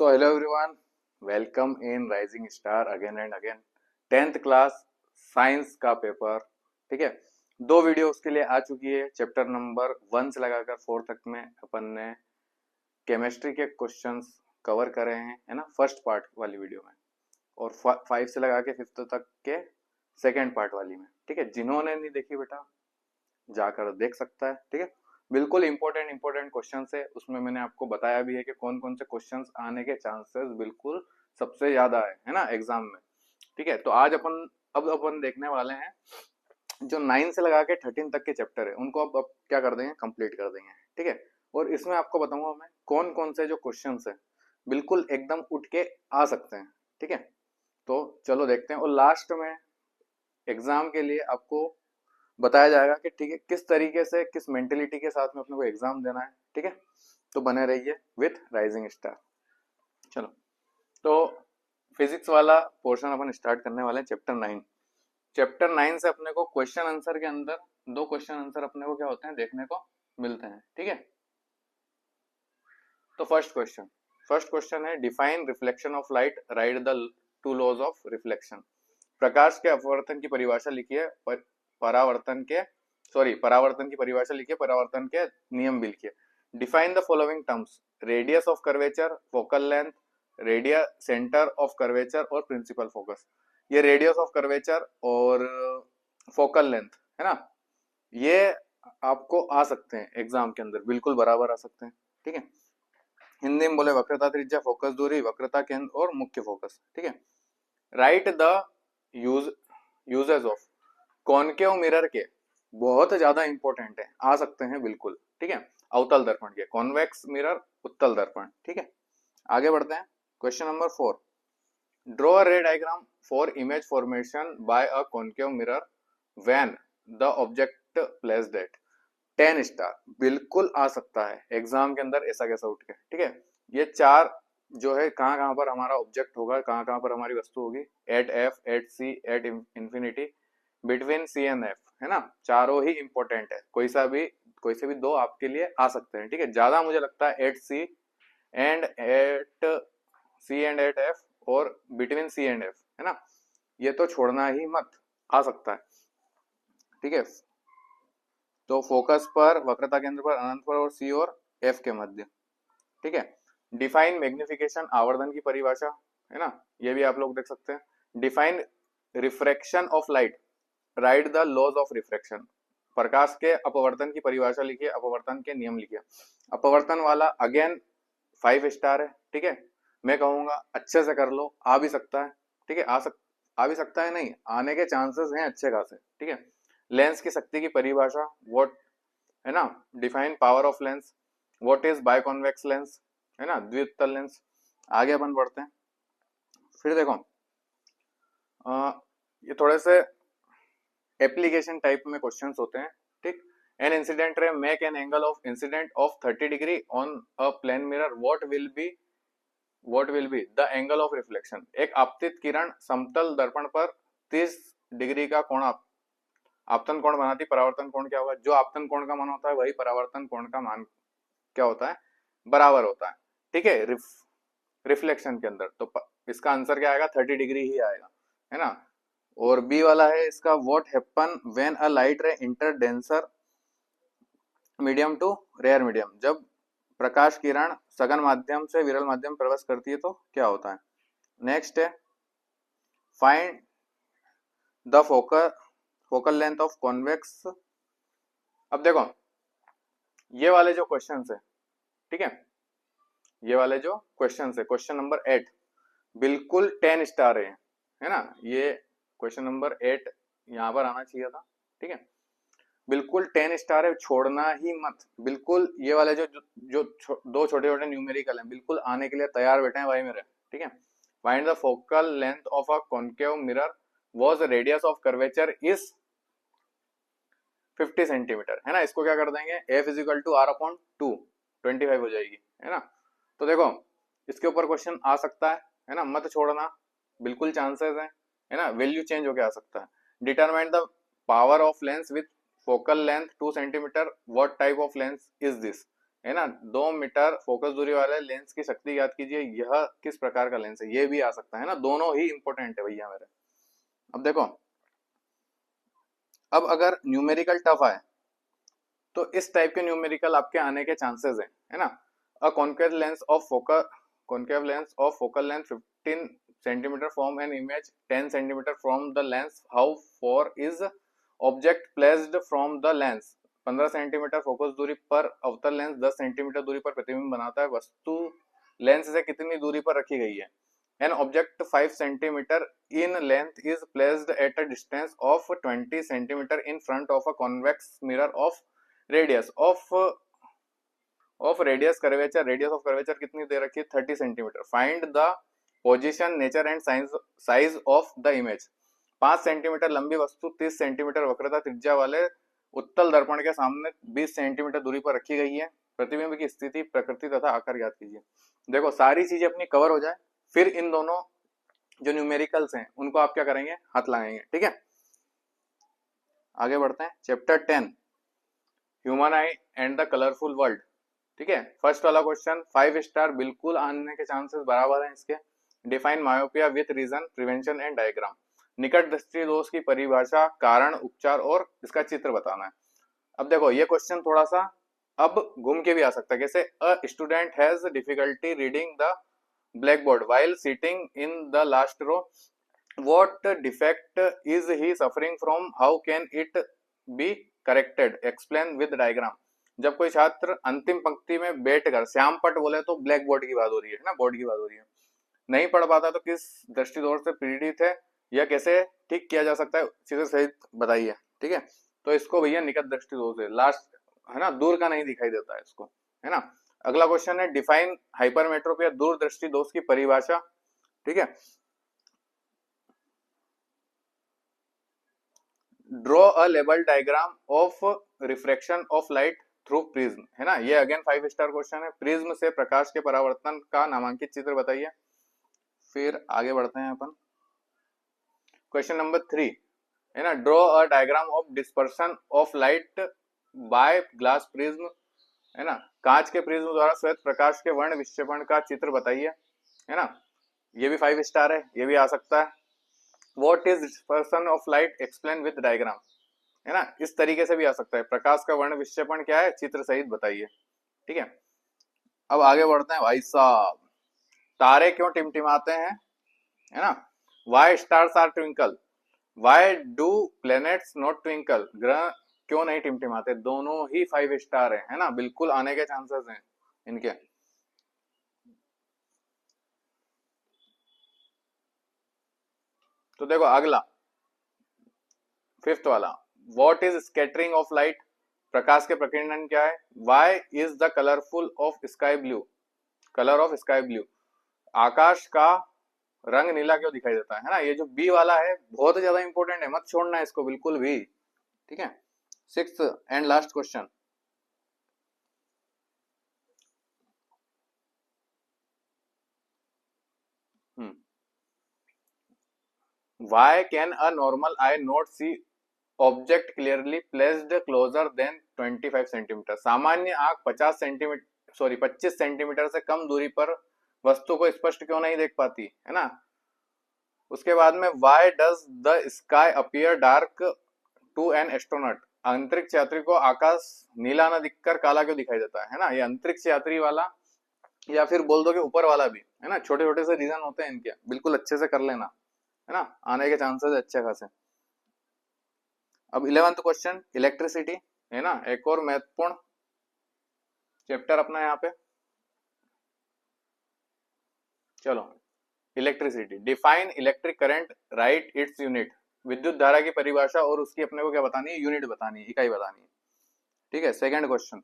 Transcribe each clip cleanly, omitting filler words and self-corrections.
So hello everyone, welcome in Rising Star again and again. 10th class science का paper, ठीक है। दो video उसके लिए आ चुकी है। चैप्टर नंबर 1 से लगाकर 4 तक में अपन ने केमिस्ट्री के क्वेश्चंस कवर करे हैं, है ना, फर्स्ट पार्ट वाली वीडियो में, और 5 से लगा के 5th तक के सेकेंड पार्ट वाली में, ठीक है। जिन्होंने नहीं देखी बेटा जाकर देख सकता है, ठीक है। बिल्कुल इंपॉर्टेंट क्वेश्चन है उसमें। मैंने आपको बताया भी है कि कौन कौन से क्वेश्चंस आने के चांसेस बिल्कुल सबसे ज्यादा है ना एग्जाम में, ठीक है। तो आज अपन देखने वाले हैं जो 9 से लगा के 13 तक के चैप्टर है उनको अब क्या कर देंगे, कंप्लीट कर देंगे, ठीक है। और इसमें आपको बताऊंगा मैं कौन कौन से जो क्वेश्चन है बिल्कुल एकदम उठ के आ सकते हैं, ठीक है। तो चलो देखते हैं, और लास्ट में एग्जाम के लिए आपको बताया जाएगा कि ठीक है किस तरीके से किस मेंटेलिटी के साथ में अपने को एग्जाम देना है, ठीक है। तो बने रहिए विथ राइजिंग स्टार। चलो, तो फिजिक्स वाला पोर्शन अपन स्टार्ट करने वाले हैं। चैप्टर 9 से अपने को क्वेश्चन आंसर के अंदर दो क्वेश्चन आंसर अपने को क्या होते हैं देखने को मिलते हैं, ठीक है। तो फर्स्ट क्वेश्चन है define reflection of light, right the two laws of reflection. प्रकाश के अपवर्तन की परिभाषा लिखिए, परावर्तन की परिभाषा लिखिए, परावर्तन के नियम भी लिखिए। Define the following terms, radius of curvature, focal length, रेडिया सेंटर ऑफ कर्वेचर और प्रिंसिपल फोकस। ये रेडियस ऑफ कर्वेचर और फोकल लेंथ है ना, ये आपको आ सकते हैं एग्जाम के अंदर, बिल्कुल बराबर आ सकते हैं, ठीक है। हिंदी में बोले वक्रता त्रिज्या, फोकस दूरी, वक्रता केंद्र और मुख्य फोकस, ठीक है। Right the uses of concave mirror के, बहुत ज्यादा इंपॉर्टेंट है, आ सकते हैं बिल्कुल, ठीक है। अवतल दर्पण के, कॉन्वेक्स मिरर, उत्तल दर्पण, ठीक है। आगे बढ़ते हैं। क्वेश्चन नंबर 4, ड्रॉ अ रे diagram for image formation by a concave mirror when the object placed at 10 star. बिल्कुल आ सकता है एग्जाम के अंदर ऐसा कैसा उठ के, ठीक है। ये चार जो है कहाँ कहाँ पर हमारा ऑब्जेक्ट होगा, कहाँ कहाँ पर हमारी वस्तु होगी, at F, at C, at infinity, between C and F, है ना। चारों ही इंपॉर्टेंट है, कोई से भी दो आपके लिए आ सकते हैं, ठीक है। ज्यादा मुझे लगता है at C and at F और बिटवीन सी एंड एफ, है ना। ये तो छोड़ना ही मत, आ सकता है, ठीक है। तो फोकस पर, वक्रता केंद्र पर, अनंत पर और सी और एफ के मध्य, ठीक है। डिफाइन मैग्निफिकेशन, आवर्धन की परिभाषा, है ना, ये भी आप लोग देख सकते हैं। Define refraction of light, right the laws of refraction. प्रकाश के अपवर्तन की परिभाषा लिखिए, अपवर्तन के नियम लिखिए। अपवर्तन वाला अगेन 5 स्टार है, ठीक है। मैं कहूंगा अच्छे से कर लो, आ भी सकता है, ठीक है। आ भी सकता है, नहीं आने के चांसेस हैं अच्छे खासे, ठीक है। लेंस की शक्ति की परिभाषा, व्हाट, है ना। Define power of lens, what is biconvex lens, है ना, द्विउत्तल लेंस। आगे अपन बढ़ते हैं। फिर देखो ये थोड़े से एप्लीकेशन टाइप में क्वेश्चंस होते हैं, ठीक। An incident ray make an angle of incidence of 30 degree on a plane mirror, what will be the angle of reflection. एक आपतित किरण समतल दर्पण पर 30 डिग्री का कोण आपतन कोण बनाती, परावर्तन कोण क्या होगा, जो आपतन कोण का मान होता है वही परावर्तन कोण का मान क्या होता है, बराबर होता है, ठीक है। रिफ्लेक्शन के अंदर तो इसका आंसर क्या आएगा, 30 डिग्री ही आएगा, है ना। और बी वाला है इसका, what happen when a light ray enter denser medium to rare medium. जब प्रकाश किरण सघन माध्यम से विरल माध्यम प्रवेश करती है तो क्या होता है। नेक्स्ट है find the focal length of convex. अब देखो ये वाले जो क्वेश्चंस है, ठीक है, ये वाले जो क्वेश्चंस है, क्वेश्चन नंबर 8 बिल्कुल 10 स्टार है ना। ये क्वेश्चन नंबर 8 यहाँ पर आना चाहिए था, ठीक है। बिल्कुल 10 स्टार है, छोड़ना ही मत बिल्कुल। ये वाले जो दो छोटे छोटे न्यूमेरिकल हैं बिल्कुल आने के लिए तैयार बैठे हैं भाई मेरे, ठीक है। Find the focal length of a concave mirror was radius of curvature is 50 centimetre, है ना। इसको क्या कर देंगे, F is equal to R upon 2, 25 हो जाएगी, है ना। तो देखो इसके ऊपर क्वेश्चन आ सकता है ना, मत छोड़ना, बिल्कुल चांसेस है ना, वैल्यू चेंज होके आ सकता है। Determine the power of lens with focal length 2 centimetre, what type of lens is this, है ना, 2 मीटर फोकस दूरी वाले लेंस की शक्ति याद कीजिए, यह किस प्रकार का लेंस है, ये भी आ सकता है ना, दोनों ही इंपॉर्टेंट है भैया मेरे। अब देखो, अब अगर न्यूमेरिकल टफ आए तो इस टाइप के न्यूमेरिकल आपके आने के चांसेस है ना। A concave lens of focal length 15 centimetre from an image 10 centimetre from the lens, how for is object placed from the lens. 15 centimetre focus दूरी पर अवतल लेंस 10 सेंटीमीटर दूरी पर प्रतिबिंब बनाता है, वस्तु लेंस से कितनी दूरी पर रखी गई है। An object 5 centimeter in length is placed at a distance of 20 centimeter in front of a convex mirror of radius of radius of curvature कितनी दे रखी है 30 centimetre. Find the position, nature and size of the image. 5 centimetre लंबी वस्तु 30 centimetre वक्रता त्रिज्या वाले उत्तल दर्पण के सामने 20 सेंटीमीटर दूरी पर रखी गई है। प्रतिबिंब की स्थिति, प्रकृति तथा आकार याद कीजिए। देखो सारी चीजें अपनी कवर हो जाए, फिर इन दोनों जो न्यूमेरिकल्स हैं उनको आप क्या करेंगे, हाथ लगाएंगे। ठीक है, आगे बढ़ते हैं। Chapter 10 human I and the colourful world. ठीक है, फर्स्ट वाला क्वेश्चन 5 स्टार, बिल्कुल आने के चांसेस बराबर हैं इसके। Define myopia with reason, prevention and diagram. निकट दृष्टि दोष की परिभाषा, कारण, उपचार और इसका चित्र बताना है। अब देखो ये क्वेश्चन थोड़ा सा अब घूम के भी आ सकता है, कैसे a student has difficulty reading the blackboard while sitting in the last row, what defect is he suffering from, how can it be corrected, explain with diagram। जब कोई छात्र अंतिम पंक्ति में बैठकर श्यामपट बोले तो ब्लैक बोर्ड की बात हो रही है ना, बोर्ड की बात हो रही है। नहीं पढ़ पाता तो किस दृष्टि दोष से पीड़ित है, यह कैसे ठीक किया जा सकता है, चीजें सहित बताइए। ठीक है, तो इसको भैया निकट दृष्टि दोष है, लास्ट है ना, दूर का नहीं दिखाई देता है इसको, है ना। अगला क्वेश्चन है डिफाइन हाइपरमेट्रोपिया, दूरदृष्टि दोष की परिभाषा। ठीक है, draw a label diagram of refraction of light through prism, है ना, ये अगेन 5 स्टार क्वेश्चन है। प्रिज्म से प्रकाश के परावर्तन का नामांकित चित्र बताइए। फिर आगे बढ़ते हैं अपन, क्वेश्चन नंबर 3 है ना, draw a diagram of dispersion of light by glass prism, है ना, कांच के प्रिज्म द्वारा श्वेत प्रकाश के वर्ण विक्षेपण का चित्र बताइए, है ना, ये भी 5 स्टार है, ये भी आ सकता है। What is dispersion of light, explain with diagram, है ना, इस तरीके से भी आ सकता है। प्रकाश का वर्ण विक्षेपण क्या है, चित्र सहित बताइए। ठीक है, अब आगे बढ़ते हैं भाई साहब, तारे क्यों टिमटिमाते हैं, है ना, why stars are twinkle, why do planets not twinkle, ग्रह क्यों नहीं टिमटिमाते, दोनों ही 5 स्टार है ना, बिल्कुल आने के चांसेस हैं इनके। तो देखो अगला 5th वाला, what is scattering of light, प्रकाश के प्रकीर्णन क्या है। Why is the colourful of sky blue, colour of sky blue, आकाश का रंग नीला क्यों दिखाई देता है ना। ये जो बी वाला है बहुत ज्यादा इंपॉर्टेंट है, मत छोड़ना इसको बिल्कुल भी। ठीक है, 6th and last question, why can a normal eye not see object clearly placed closer than 25 centimetre. सामान्य आंख 25 सेंटीमीटर से कम दूरी पर वस्तु को स्पष्ट क्यों नहीं देख पाती, है ना। उसके बाद में why does the sky appear dark to an astronaut, अंतरिक्ष यात्री को आकाश नीला न दिखकर काला क्यों दिखाई देता है ना। ये अंतरिक्ष यात्री वाला या फिर बोल दो कि ऊपर वाला भी, है ना, छोटे छोटे से रीजन होते हैं इनके, बिल्कुल अच्छे से कर लेना, है ना, आने के चांसेस अच्छे खासे। अब 11th क्वेश्चन इलेक्ट्रिसिटी, है ना, एक और महत्वपूर्ण चैप्टर अपना यहाँ पे। चलो electricity, define electric current, right its unit, विद्युत धारा की परिभाषा और उसकी अपने को क्या बतानी है, यूनिट बतानी है, इकाई बतानी है। ठीक है, सेकंड क्वेश्चन,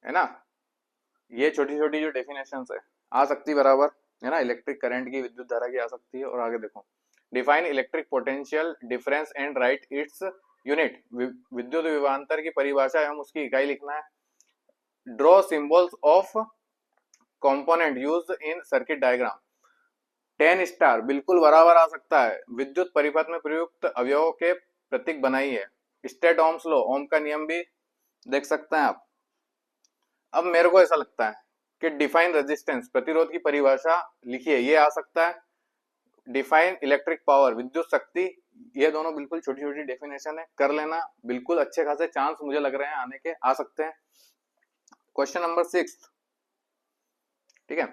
है ना, ये छोटी छोटी जो डेफिनेशन है आ सकती बराबर, है ना, इलेक्ट्रिक करंट की, विद्युत धारा की आ सकती है। और आगे देखो, define electric potential difference and right its unit, विद्युत विभवांतर की परिभाषा एवं उसकी इकाई लिखना है। Draw symbols of component used in circuit diagram, 10 star, बिल्कुल बराबर आ सकता है। विद्युत परिपथ में प्रयुक्त अवयवों के प्रतीक बनाइए। स्टेट ओम्स लो, ओम का नियम भी देख सकते हैं आप। अब मेरे को ऐसा लगता है कि डिफाइन रेजिस्टेंस, प्रतिरोध की परिभाषा लिखिए, ये आ सकता है। डिफाइन इलेक्ट्रिक पावर, विद्युत शक्ति, ये दोनों बिल्कुल छोटी छोटी डेफिनेशन है, कर लेना, बिल्कुल अच्छे खासे चांस मुझे लग रहे हैं आने के, आ सकते हैं। क्वेश्चन नंबर 6, ठीक है,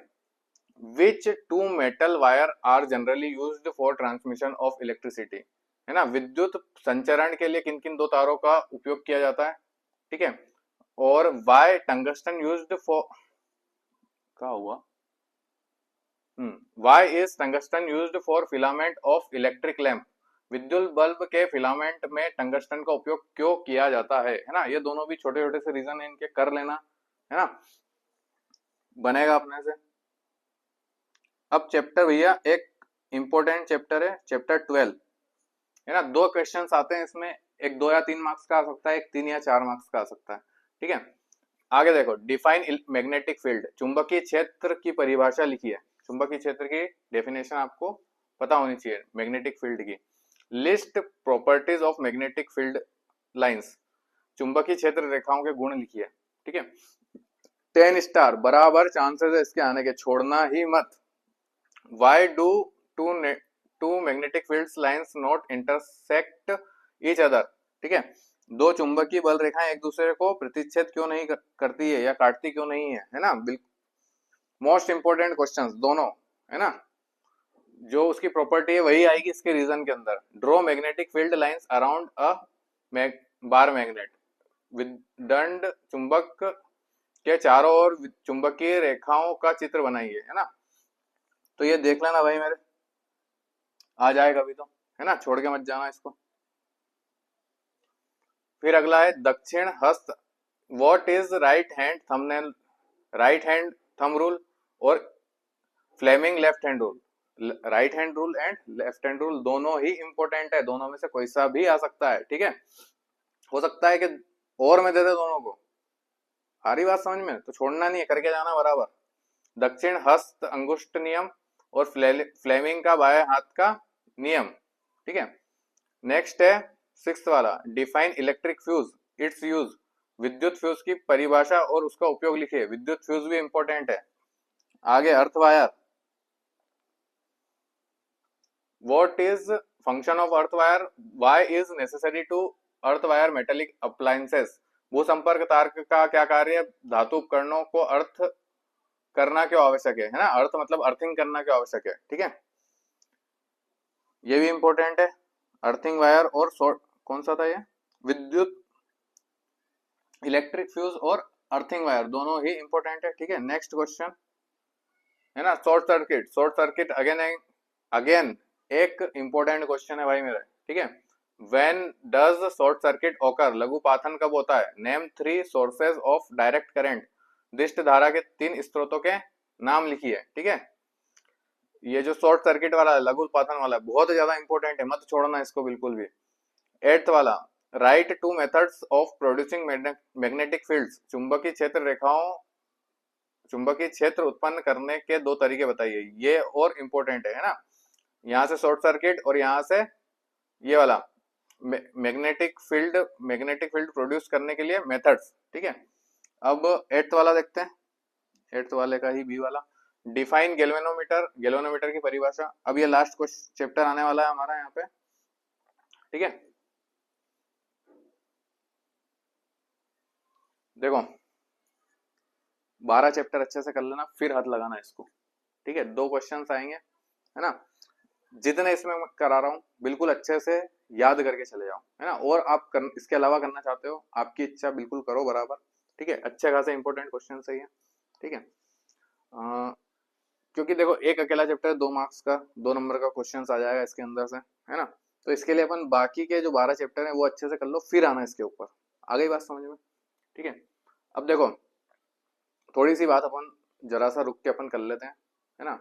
which two metal wire are generally used for transmission of electricity, है ना, विद्युत संचरण के लिए किन किन दो तारों का उपयोग किया जाता है, ठीक है, और वाई टंगस्टन यूज्ड फॉर, क्या हुआ, why is tungsten used for filament of electric lamp, विद्युत बल्ब के फिलामेंट में टंगस्टन का उपयोग क्यों किया जाता है ना, ये दोनों भी छोटे छोटे से रीजन है इनके, कर लेना, है ना, बनेगा अपने से। अब चैप्टर भैया एक इंपॉर्टेंट चैप्टर है, चैप्टर 12, है ना, दो क्वेश्चंस आते हैं इसमें, एक 2 या 3 मार्क्स का आ सकता है, एक 3 या 4 मार्क्स का आ सकता है, ठीक है। आगे देखो, डिफाइन मैग्नेटिक फील्ड, चुंबकीय क्षेत्र की परिभाषा लिखिए, चुंबकीय क्षेत्र की डेफिनेशन आपको पता होनी चाहिए, मैग्नेटिक फील्ड की। List properties of magnetic field lines, चुंबकीय क्षेत्र रेखाओं के गुण लिखिए, ठीक है। 10 स्टार, बराबर चांसेस है इसके आने के, छोड़ना ही मत। Why do two magnetic field lines not intersect each other, ठीक है, दो चुंबकीय बल रेखाएं एक दूसरे को प्रतिच्छेद क्यों नहीं करती है या काटती क्यों नहीं है ना, बिल्कुल मोस्ट इंपोर्टेंट क्वेश्चंस दोनों, है ना, जो उसकी प्रॉपर्टी है वही आएगी इसके रीजन के अंदर। Draw magnetic field lines around a bar magnet, विदंड चुंबक के चारों ओर चुंबकीय रेखाओं का चित्र बनाइए, है ना, तो ये देख लेना भाई मेरे, आ जाएगा अभी तो, है ना, छोड़ के मत जाना इसको। फिर अगला है दक्षिण हस्त, what is right hand thumbnail, right hand thumb rule और Fleming left hand rule, right hand rule and left hand rule दोनों ही इंपॉर्टेंट है, दोनों में से कोई सा भी आ सकता है, ठीक है, हो सकता है कि और में दे दे दोनों को, सारी बात समझ में, तो छोड़ना नहीं है, करके जाना बराबर। दक्षिण हस्त अंगुष्ठ नियम और फ्लेमिंग का बाएं हाथ का नियम, ठीक है। नेक्स्ट है 6th वाला, define electric fuse, it's use, विद्युत फ्यूज की परिभाषा और उसका उपयोग लिखिए, विद्युत फ्यूज भी इंपॉर्टेंट है। आगे earth wire, what is function of earth wire, why is necessary to earth wire metallic appliances, भू संपर्क तार का क्या कार्य, धातु उपकरणों को अर्थ करना क्यों आवश्यक है ना, अर्थ मतलब अर्थिंग करना क्यों आवश्यक है, ठीक है, ये भी इंपॉर्टेंट है। अर्थिंग वायर और कौन सा था ये, विद्युत इलेक्ट्रिक फ्यूज और अर्थिंग वायर दोनों ही इंपॉर्टेंट है, ठीक है। नेक्स्ट क्वेश्चन है ना, short circuit, short circuit again again एक इंपॉर्टेंट क्वेश्चन है भाई मेरा, ठीक है। When does short circuit occur, लघुपाथन कब होता है, name 3 sources of direct current, दृष्ट धारा के 3 स्रोतों के नाम लिखिए, ठीक है। ये जो शॉर्ट सर्किट वाला है, लघुपाथन वाला है, बहुत ज्यादा इंपॉर्टेंट है, मत छोड़ना इसको बिल्कुल भी। 8th वाला, right two methods of producing magnetic fields, चुंबकीय क्षेत्र रेखाओं, चुंबकीय क्षेत्र उत्पन्न करने के 2 तरीके बताइए, ये और इंपॉर्टेंट है ना, यहाँ से शॉर्ट सर्किट और यहाँ से ये वाला मैग्नेटिक फील्ड प्रोड्यूस करने के लिए मेथड्स, ठीक है। अब 8th वाला देखते हैं, 8th वाले का ही बी वाला, डिफाइन गैल्वेनोमीटर, गैल्वेनोमीटर की परिभाषा। अब ये लास्ट क्वेश्चन चैप्टर आने वाला है हमारा यहाँ पे, ठीक है। देखो 12 चैप्टर अच्छे से कर लेना, फिर हाथ लगाना इसको, ठीक है, 2 क्वेश्चंस आएंगे, है ना, जितने इसमें मैं करा रहा हूँ बिल्कुल अच्छे से याद करके चले जाओ, है ना, और आप इसके अलावा करना चाहते हो, आपकी इच्छा, बिल्कुल करो बराबर, ठीक है, अच्छे खासे इंपॉर्टेंट क्वेश्चन सही है, ठीक है। क्योंकि देखो एक अकेला चैप्टर 2 मार्क्स का 2 नंबर का क्वेश्चन आ जाएगा इसके अंदर से, है ना, तो इसके लिए अपन बाकी के जो 12 चैप्टर है वो अच्छे से कर लो, फिर आना इसके ऊपर, आ गई बात समझ में, ठीक है। अब देखो थोड़ी सी बात अपन जरा सा रुक के अपन कर लेते हैं, है ना,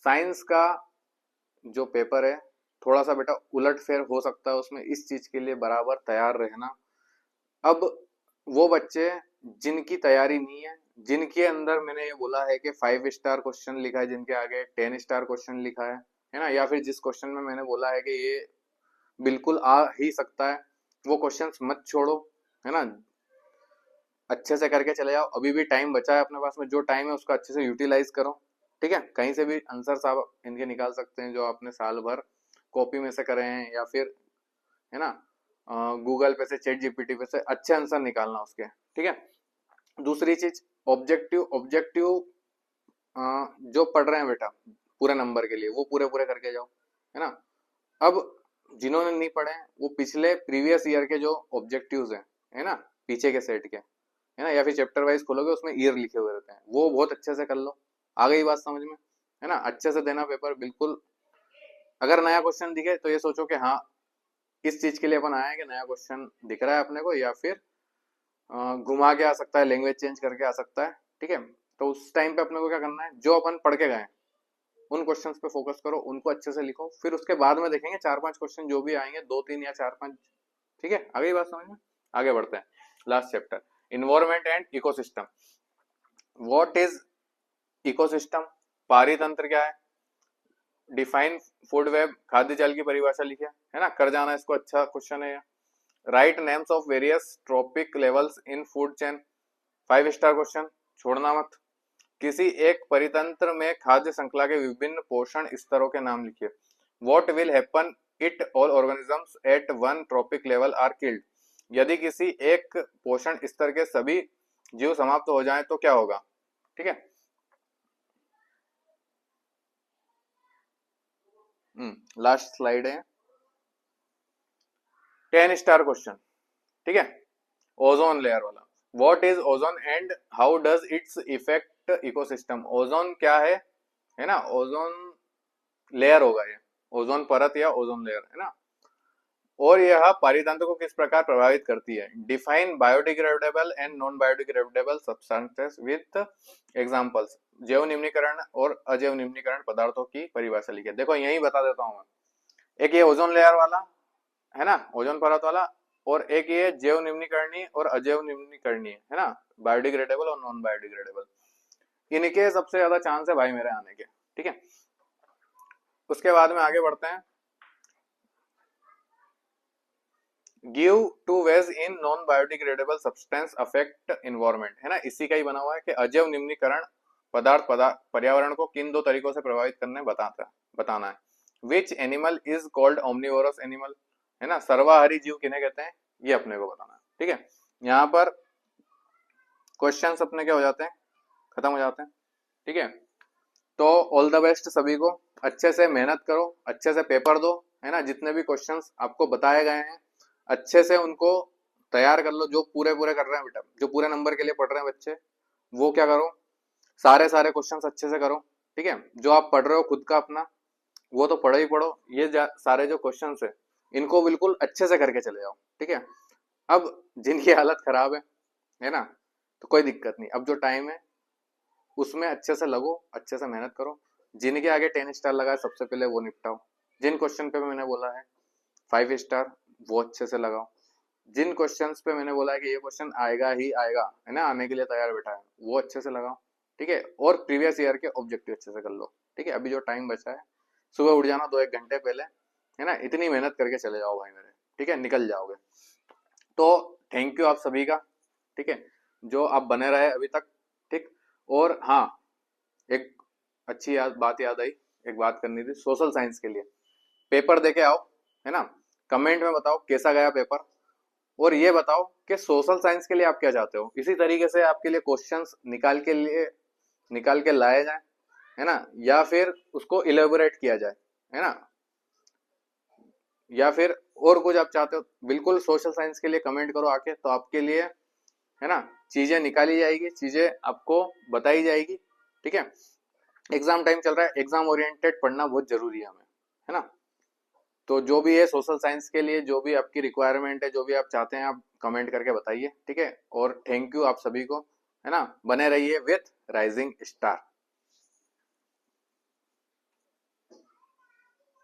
साइंस का जो पेपर है थोड़ा सा बेटा उलट फेर हो सकता है उसमें, इस चीज के लिए बराबर तैयार रहना। अब वो बच्चे जिनकी तैयारी नहीं है, जिनके अंदर मैंने ये बोला है कि 5 स्टार क्वेश्चन लिखा है, जिनके आगे 10 स्टार क्वेश्चन लिखा है ना, या फिर जिस क्वेश्चन में मैंने बोला है कि ये बिल्कुल आ ही सकता है, वो क्वेश्चंस मत छोड़ो, है ना, अच्छे से करके चले जाओ, अभी भी टाइम बचा है अपने पास में, जो टाइम है उसको अच्छे से यूटिलाइज करो, ठीक है। कहीं से भी आंसर आप इनके निकाल सकते हैं जो आपने साल भर कॉपी में से करे हैं, या फिर है ना गूगल पे से, चैट जीपीटी पे से अच्छे आंसर निकालना उसके, ठीक है। दूसरी चीज ऑब्जेक्टिव, ऑब्जेक्टिव जो पढ़ रहे हैं बेटा पूरे नंबर के लिए वो पूरे पूरे करके जाओ, है ना। अब जिन्होंने नहीं पढ़े हैं वो पिछले प्रीवियस ईयर के जो ऑब्जेक्टिव्स हैं, है ना, पीछे के सेट के, है ना, या फिर चैप्टर वाइज खोलोगे उसमें ईयर लिखे हुए रहते हैं, वो बहुत अच्छे से कर लो। आ गई बात समझ में, है ना। अच्छे से देना पेपर बिल्कुल। अगर नया क्वेश्चन दिखे तो ये सोचो कि हाँ इस चीज के लिए अपन आए हैं, कि नया क्वेश्चन दिख रहा है अपने को, या फिर घुमा के आ सकता है, लैंग्वेज चेंज करके आ सकता है, ठीक है। तो उस टाइम पे अपने को क्या करना है, जो अपन पढ़ के गए उन क्वेश्चंस पे फोकस करो, उनको अच्छे से लिखो, फिर उसके बाद में देखेंगे 4-5 क्वेश्चन जो भी आएंगे, 2-3 या 4-5, ठीक है। आगे बात समझ में, आगे बढ़ते हैं। Last chapter, environment and ecosystem. What is ecosystem, पारितंत्र क्या है, डिफाइन फूड वेब, खाद्य जाल की परिभाषा लिखे, है ना, कर जाना इसको, अच्छा क्वेश्चन है। Right names of various trophic levels in food chain, 5 star question, छोड़ना मत। किसी एक परितंत्र में खाद्य श्रृंखला के विभिन्न पोषण स्तरों के नाम लिखिए। What will happen it all organisms at one trophic level are killed, यदि किसी एक पोषण स्तर के सभी जीव समाप्त हो जाएं तो क्या होगा, ठीक है। लास्ट स्लाइड है, 10 स्टार क्वेश्चन, ठीक है। ओजोन लेयर वाला, what is ozone and how does its effect ecosystem. Ozone क्या है ना, ओजोन लेयर होगा ये, ओजोन परत या ओजोन लेयर, है ना। और यह पारितंत्र को किस प्रकार प्रभावित करती है। Define biodegradable and non biodegradable substances with examples, जैव निम्नीकरण और अजैव निम्नीकरण पदार्थों की परिभाषा लिखिए। देखो यही बता देता हूं मैं, एक ये ओजोन लेयर वाला है ना, ओजोन परत वाला, और एक ये जैव निम्नीकरणीय और अजैव निम्नीकरणीय, है ना, बायोडिग्रेडेबल और नॉन बायोडिग्रेडेबल। इनके सबसे ज्यादा चांस है भाई मेरे आने के, ठीक है। उसके बाद में आगे बढ़ते हैं, give two ways in non biodegradable substance affect environment, है ना, इसी का ही बना हुआ है कि अजैव निम्नीकरण पदार्थ पर्यावरण को किन 2 तरीकों से प्रभावित करने बताना है। Which animal is called omnivorous animal, है ना, सर्वाहारी जीव किन्हें कहते हैं, ये अपने को बताना है, ठीक है। यहाँ पर क्वेश्चंस अपने क्या हो जाते हैं, खत्म हो जाते हैं, ठीक है। तो ऑल द बेस्ट सभी को, अच्छे से मेहनत करो, अच्छे से पेपर दो, है ना। जितने भी क्वेश्चंस आपको बताए गए हैं अच्छे से उनको तैयार कर लो, जो पूरे पूरे कर रहे हैं बेटा, जो पूरे नंबर के लिए पढ़ रहे हैं बच्चे, वो क्या करो, सारे क्वेश्चंस अच्छे से करो, ठीक है। जो आप पढ़ रहे हो खुद का अपना, वो तो पढ़ो ही पढ़ो, ये सारे जो क्वेश्चंस है इनको बिल्कुल अच्छे से करके चले जाओ, ठीक है। अब जिनकी हालत खराब है ना, तो कोई दिक्कत नहीं, अब जो टाइम है उसमें अच्छे से लगो, अच्छे से मेहनत करो। जिनके आगे 10 स्टार लगा है सबसे पहले वो निपटाओ, जिन क्वेश्चन पे मैंने बोला है 5 स्टार वो अच्छे से लगाओ, जिन क्वेश्चंस पे मैंने बोला है कि ये क्वेश्चन आएगा ही आएगा, है ना, आने के लिए तैयार बैठा है, वो अच्छे से लगाओ, ठीक है। और प्रीवियस ईयर के ऑब्जेक्टिव अच्छे से कर लो, ठीक है। अभी जो टाइम बचा है, सुबह उठ जाना 2-1 घंटे पहले, है ना, इतनी मेहनत करके चले जाओ भाई मेरे, ठीक है, निकल जाओगे। तो थैंक यू आप सभी का, ठीक है, जो आप बने रहे अभी तक, ठीक। और हाँ, एक अच्छी बात याद आई, एक बात करनी थी, सोशल साइंस के लिए पेपर देके आओ, है ना। कमेंट में बताओ कैसा गया पेपर, और ये बताओ कि सोशल साइंस के लिए आप क्या चाहते हो, इसी तरीके से आपके लिए क्वेश्चंस निकाल के लाए जाए, है ना, या फिर उसको इलेबोरेट किया जाए, है ना, या फिर और कुछ आप चाहते हो, बिल्कुल सोशल साइंस के लिए कमेंट करो आके, तो आपके लिए, है ना, चीजें निकाली जाएगी, चीजें आपको बताई जाएगी, ठीक है। एग्जाम टाइम चल रहा है, एग्जाम ओरिएंटेड पढ़ना बहुत जरूरी है हमें, है ना। तो जो भी है सोशल साइंस के लिए जो भी आपकी रिक्वायरमेंट है, जो भी आप चाहते हैं, आप कमेंट करके बताइए, ठीक है। और थैंक यू आप सभी को, है ना, बने रहिए विथ राइजिंग स्टार।